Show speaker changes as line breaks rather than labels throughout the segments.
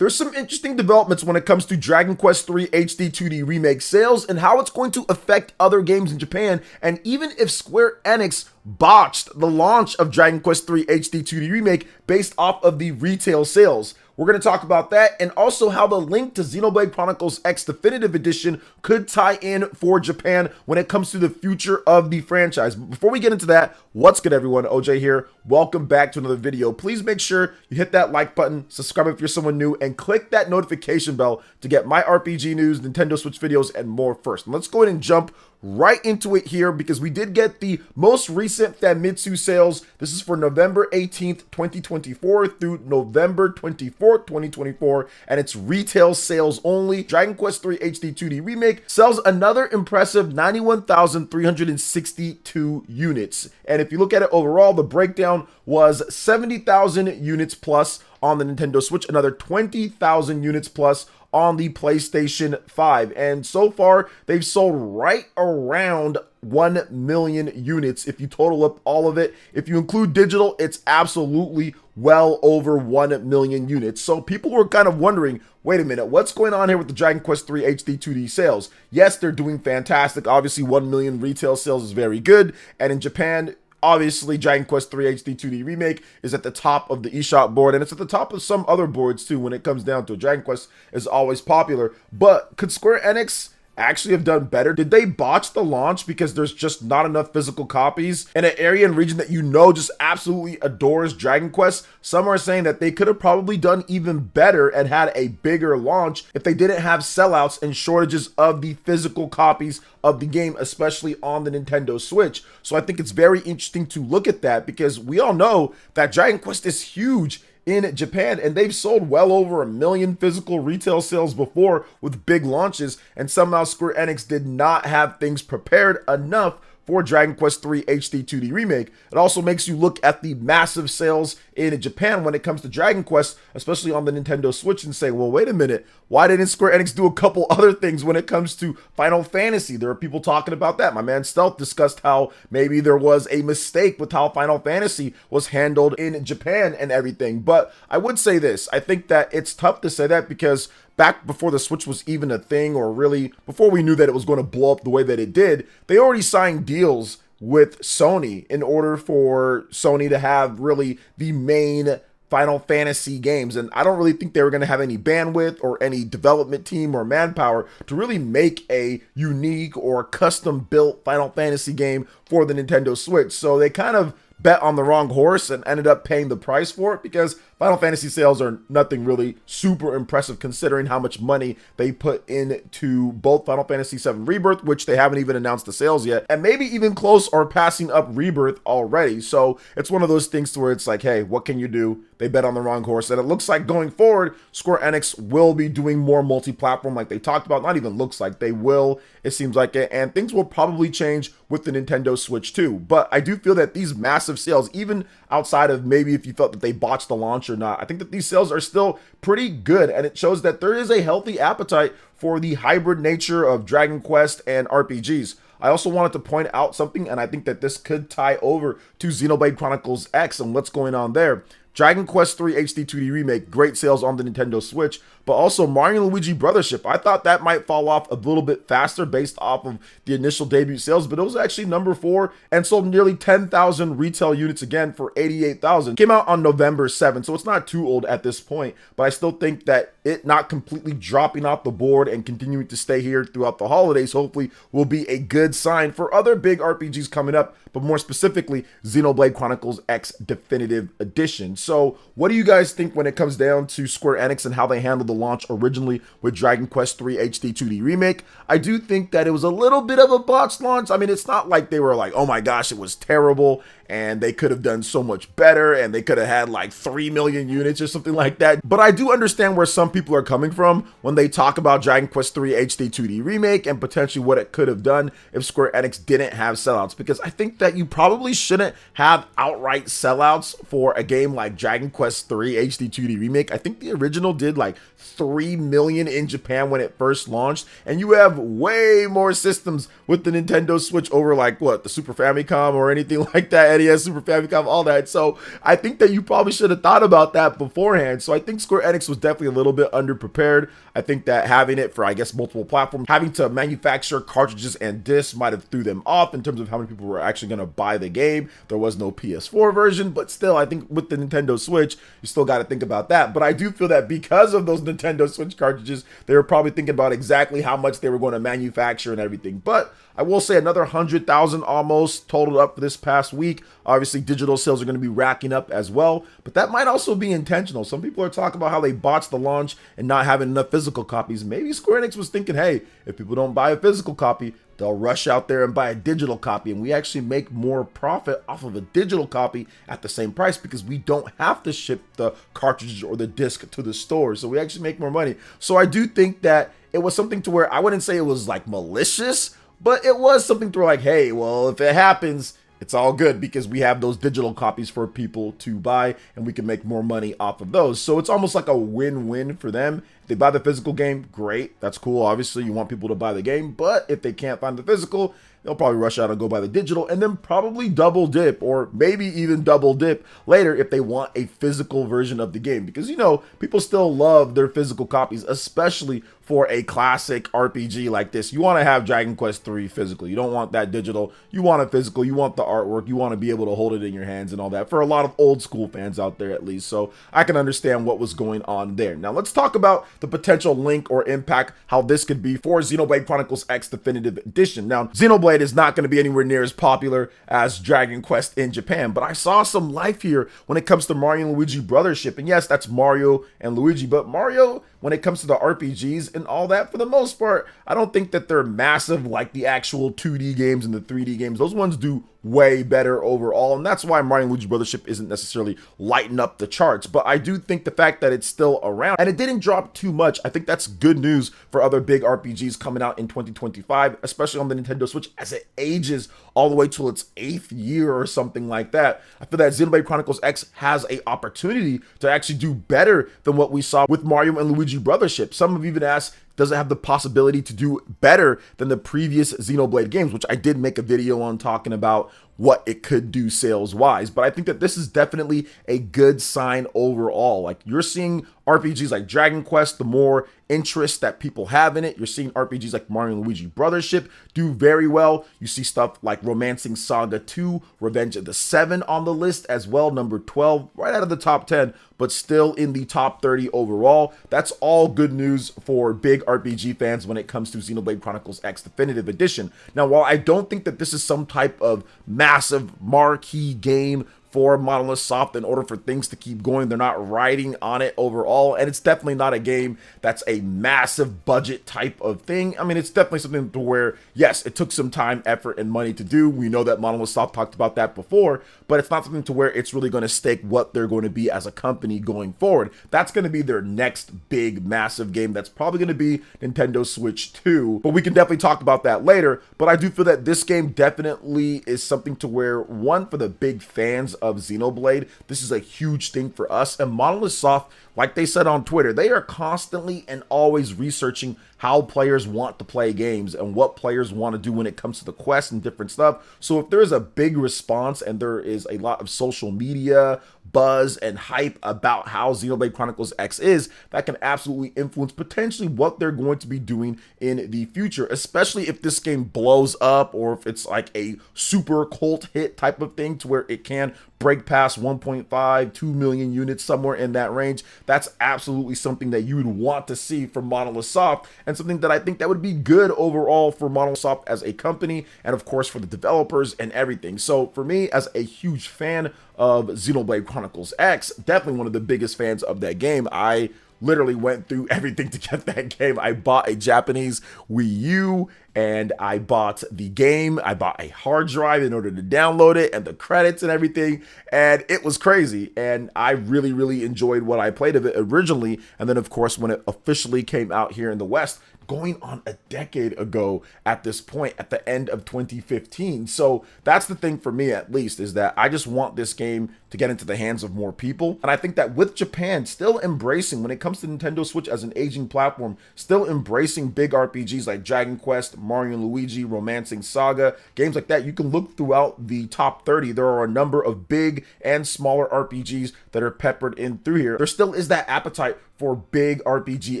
There's some interesting developments when it comes to Dragon Quest III HD-2D Remake sales and how it's going to affect other games in Japan, and even if Square Enix botched the launch of Dragon Quest III HD-2D Remake based off of the retail sales. We're going to talk about that, and also how the link to Xenoblade Chronicles X Definitive Edition could tie in for Japan when it comes to the future of the franchise. But before we get into that, what's good everyone? OJ here. Welcome back to another video. Please make sure you hit that like button, subscribe if you're someone new, and click that notification bell to get my RPG news, Nintendo Switch videos, and more first. And let's go ahead and jump right into it here, because we did get the most recent Famitsu sales. This is for November 18th, 2024 through November 24th, 2024, and it's retail sales only. Dragon Quest III HD-2D Remake sells another impressive 91,362 units. And if you look at it overall, the breakdown was 70,000 units plus on the Nintendo Switch, another 20,000 units plus on the PlayStation 5. And so far, they've sold right around 1 million units if you total up all of it. If you include digital, it's absolutely well over 1 million units. So people were kind of wondering, wait a minute, what's going on here with the Dragon Quest III HD-2D sales? Yes, they're doing fantastic. Obviously, 1 million retail sales is very good. And in Japan, obviously, Dragon Quest III HD-2D Remake is at the top of the eShop board, and it's at the top of some other boards too when it comes down to it. Dragon Quest is always popular, but could Square Enix actually have done better? Did they botch the launch because there's just not enough physical copies in an area and region that you know just absolutely adores Dragon Quest? Some are saying that they could have probably done even better and had a bigger launch if they didn't have sellouts and shortages of the physical copies of the game, especially on the Nintendo Switch. So I think it's very interesting to look at that, because we all know that Dragon Quest is huge in Japan, and they've sold well over 1 million physical retail sales before with big launches, and somehow Square Enix did not have things prepared enough for Dragon Quest III HD-2D Remake. It also makes you look at the massive sales in Japan when it comes to Dragon Quest, especially on the Nintendo Switch, and say, well, wait a minute, why didn't Square Enix do a couple other things when it comes to Final Fantasy? There are people talking about that. My man Stealth discussed how maybe there was a mistake with how Final Fantasy was handled in Japan and everything. But I would say this, I think that it's tough to say that, because back before the Switch was even a thing, or really before we knew that it was going to blow up the way that it did, they already signed deals with Sony in order for Sony to have really the main Final Fantasy games. And I don't really think they were going to have any bandwidth or any development team or manpower to really make a unique or custom built Final Fantasy game for the Nintendo Switch. So they kind of bet on the wrong horse and ended up paying the price for it, because Final Fantasy sales are nothing really super impressive considering how much money they put into both Final Fantasy VII Rebirth, which they haven't even announced the sales yet, and maybe even close or passing up Rebirth already. So it's one of those things where it's like, hey, what can you do? They bet on the wrong horse, and it looks like going forward, Square Enix will be doing more multi-platform like they talked about. Not even looks like, they will. It seems like it, and things will probably change with the Nintendo Switch too. But I do feel that these massive sales, even outside of maybe if you felt that they botched the launch or not, I think that these sales are still pretty good, and it shows that there is a healthy appetite for the hybrid nature of Dragon Quest and RPGs. I also wanted to point out something, and I think that this could tie over to Xenoblade Chronicles X and what's going on there. Dragon Quest III HD-2D Remake, great sales on the Nintendo Switch, but also Mario & Luigi Brothership. I thought that might fall off a little bit faster based off of the initial debut sales, but it was actually number 4 and sold nearly 10,000 retail units again for 88,000. Came out on November 7th, so it's not too old at this point, but I still think that it not completely dropping off the board and continuing to stay here throughout the holidays hopefully will be a good sign for other big RPGs coming up, but more specifically Xenoblade Chronicles X Definitive Edition. So what do you guys think when it comes down to Square Enix and how they handled the launch originally with Dragon Quest III HD-2D Remake? I do think that it was a little bit of a botched launch. I mean, it's not like they were like, oh my gosh, it was terrible and they could have done so much better and they could have had like 3 million units or something like that. But I do understand where some people are coming from when they talk about Dragon Quest III HD-2D Remake and potentially what it could have done if Square Enix didn't have sellouts, because I think that you probably shouldn't have outright sellouts for a game like Dragon Quest III HD-2D Remake. I think the original did like 3 million in Japan when it first launched, and you have way more systems with the Nintendo Switch over like what, the Super Famicom or anything like that NES, Super Famicom, all that. So I think that you probably should have thought about that beforehand. So I think Square Enix was definitely a little bit underprepared. I think that having it for, I guess, multiple platforms, having to manufacture cartridges and discs might have threw them off in terms of how many people were actually going to buy the game. There was no PS4 version, but still, I think with the Nintendo Switch, you still got to think about that. But I do feel that because of those Nintendo Switch cartridges, they were probably thinking about exactly how much they were going to manufacture and everything. But I will say another 100,000 almost totaled up for this past week. Obviously, digital sales are going to be racking up as well, but that might also be intentional. Some people are talking about how they botched the launch and not having enough physical copies. Maybe Square Enix was thinking, hey, if people don't buy a physical copy, they'll rush out there and buy a digital copy, and we actually make more profit off of a digital copy at the same price because we don't have to ship the cartridge or the disc to the store. So we actually make more money. So I do think that it was something to where I wouldn't say it was like malicious, but it was something to like, hey, well, if it happens, it's all good because we have those digital copies for people to buy and we can make more money off of those. So it's almost like a win-win for them. If they buy the physical game, great. That's cool. Obviously, you want people to buy the game, but if they can't find the physical, they'll probably rush out and go buy the digital and then probably double dip or maybe even double dip later if they want a physical version of the game. Because, you know, people still love their physical copies, especially for a classic RPG like this. You want to have Dragon Quest III physical. You don't want that digital. You want it physical. You want the artwork. You want to be able to hold it in your hands and all that for a lot of old school fans out there at least. So I can understand what was going on there. Now let's talk about the potential link or impact, how this could be for Xenoblade Chronicles X Definitive Edition. Now, Xenoblade is not going to be anywhere near as popular as Dragon Quest in Japan, but I saw some life here when it comes to Mario and Luigi Brothership. And yes, that's Mario and Luigi, but Mario, when it comes to the RPGs and all that, for the most part, I don't think that they're massive like the actual 2D games and the 3D games. Those ones do way better overall, and that's why Mario & Luigi Brothership isn't necessarily lighting up the charts. But I do think the fact that it's still around and it didn't drop too much, I think that's good news for other big RPGs coming out in 2025, especially on the Nintendo Switch as it ages all the way till its 8th year or something like that. I feel that Xenoblade Chronicles X has a opportunity to actually do better than what we saw with Mario and Luigi Brothership. Some have even asked, does it have the possibility to do better than the previous Xenoblade games, which I did make a video on talking about what it could do sales wise. But I think that this is definitely a good sign overall. Like, you're seeing RPGs like Dragon Quest, the more interest that people have in it. You're seeing RPGs like Mario and Luigi Brothership do very well. You see stuff like Romancing Saga 2, Revenge of the Seven on the list as well, number 12, right out of the top 10, but still in the top 30 overall. That's all good news for big RPG fans when it comes to Xenoblade Chronicles X Definitive Edition. Now, while I don't think that this is some type of massive marquee game for Monolith Soft in order for things to keep going, they're not riding on it overall, and it's definitely not a game that's a massive budget type of thing. I mean, it's definitely something to where, yes, it took some time, effort, and money to do. We know that Monolith Soft talked about that before, but it's not something to where it's really going to stake what they're going to be as a company going forward. That's going to be their next big, massive game. That's probably going to be Nintendo Switch 2, but we can definitely talk about that later. But I do feel that this game definitely is something to where, one, for the big fans of Xenoblade, this is a huge thing for us. And Monolith Soft, like they said on Twitter, they are constantly and always researching how players want to play games and what players want to do when it comes to the quest and different stuff. So if there's a big response and there is a lot of social media buzz and hype about how Xenoblade Chronicles X is, that can absolutely influence potentially what they're going to be doing in the future, especially if this game blows up or if it's like a super cult hit type of thing to where it can break past 1.5, 2 million units, somewhere in that range. That's absolutely something that you would want to see from Monolith Soft, and something that I think that would be good overall for Monolith Soft as a company, and of course for the developers and everything. So for me, as a huge fan of Xenoblade Chronicles X, definitely one of the biggest fans of that game. I literally went through everything to get that game. I bought a Japanese Wii U and I bought the game. I bought a hard drive in order to download it and the credits and everything. And it was crazy. And I really, really enjoyed what I played of it originally. And then, of course, when it officially came out here in the West, going on a decade ago at this point, at the end of 2015. So that's the thing for me, at least, is that I just want this game to get into the hands of more people. And I think that with Japan still embracing, when it comes to Nintendo Switch as an aging platform, still embracing big RPGs like Dragon Quest, Mario and Luigi, Romancing Saga, games like that, you can look throughout the top 30. There are a number of big and smaller RPGs that are peppered in through here. There still is that appetite for big RPG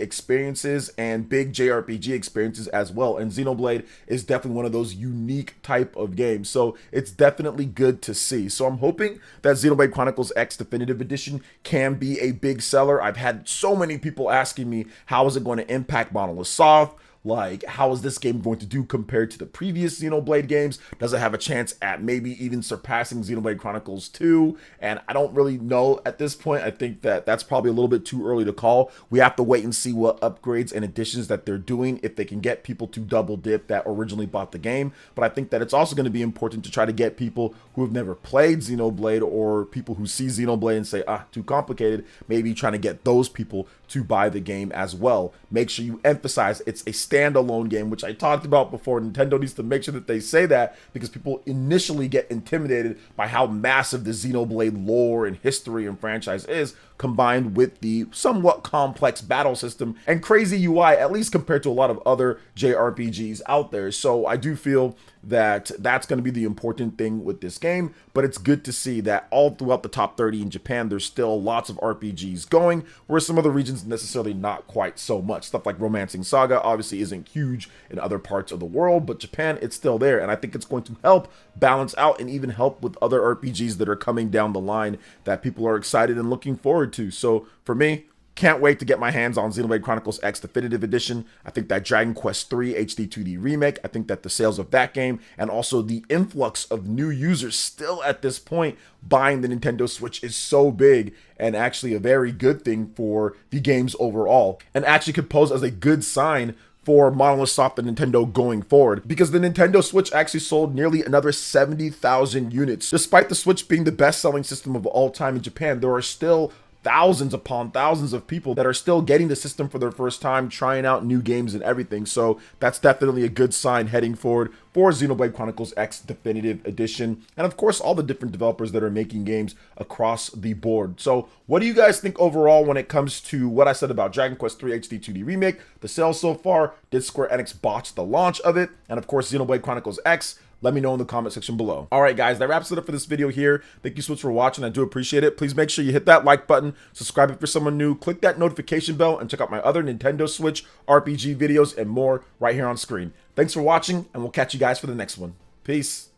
experiences and big JRPG experiences as well. And Xenoblade is definitely one of those unique type of games. So it's definitely good to see. So I'm hoping that Xenoblade Chronicles X Definitive Edition can be a big seller. I've had so many people asking me, how is it going to impact Monolith Soft? Like, how is this game going to do compared to the previous Xenoblade games? Does it have a chance at maybe even surpassing Xenoblade Chronicles 2? And I don't really know at this point. I think that that's probably a little bit too early to call. We have to wait and see what upgrades and additions that they're doing, if they can get people to double dip that originally bought the game. But I think that it's also going to be important to try to get people who have never played Xenoblade, or people who see Xenoblade and say, too complicated, maybe trying to get those people to buy the game as well. Make sure you emphasize it's a standalone game, which I talked about before. Nintendo needs to make sure that they say that, because people initially get intimidated by how massive the Xenoblade lore and history and franchise is, combined with the somewhat complex battle system and crazy UI, at least compared to a lot of other JRPGs out there. So I do feel that that's going to be the important thing with this game, but it's good to see that all throughout the top 30 in Japan, there's still lots of RPGs going, whereas some other regions necessarily not quite so much. Stuff like Romancing Saga obviously isn't huge in other parts of the world, but Japan, it's still there, and I think it's going to help balance out and even help with other RPGs that are coming down the line that people are excited and looking forward to. So for me, can't wait to get my hands on Xenoblade Chronicles X Definitive Edition. I think that Dragon Quest III HD-2D Remake, I think that the sales of that game and also the influx of new users still at this point buying the Nintendo Switch is so big, and actually a very good thing for the games overall, and actually could pose as a good sign for Monolith Soft and Nintendo going forward, because the Nintendo Switch actually sold nearly another 70,000 units. Despite the Switch being the best-selling system of all time in Japan, there are still thousands upon thousands of people that are still getting the system for their first time, trying out new games and everything. So that's definitely a good sign heading forward for Xenoblade Chronicles X Definitive Edition, and of course all the different developers that are making games across the board. So what do you guys think overall when it comes to what I said about Dragon Quest III HD-2D Remake, the sales so far? Did Square Enix botch the launch of it? And of course Xenoblade Chronicles X? Let me know in the comment section below. All right, guys, that wraps it up for this video here. Thank you so much for watching. I do appreciate it. Please make sure you hit that like button, subscribe if you're someone new, click that notification bell, and check out my other Nintendo Switch RPG videos and more right here on screen. Thanks for watching, and we'll catch you guys for the next one. Peace.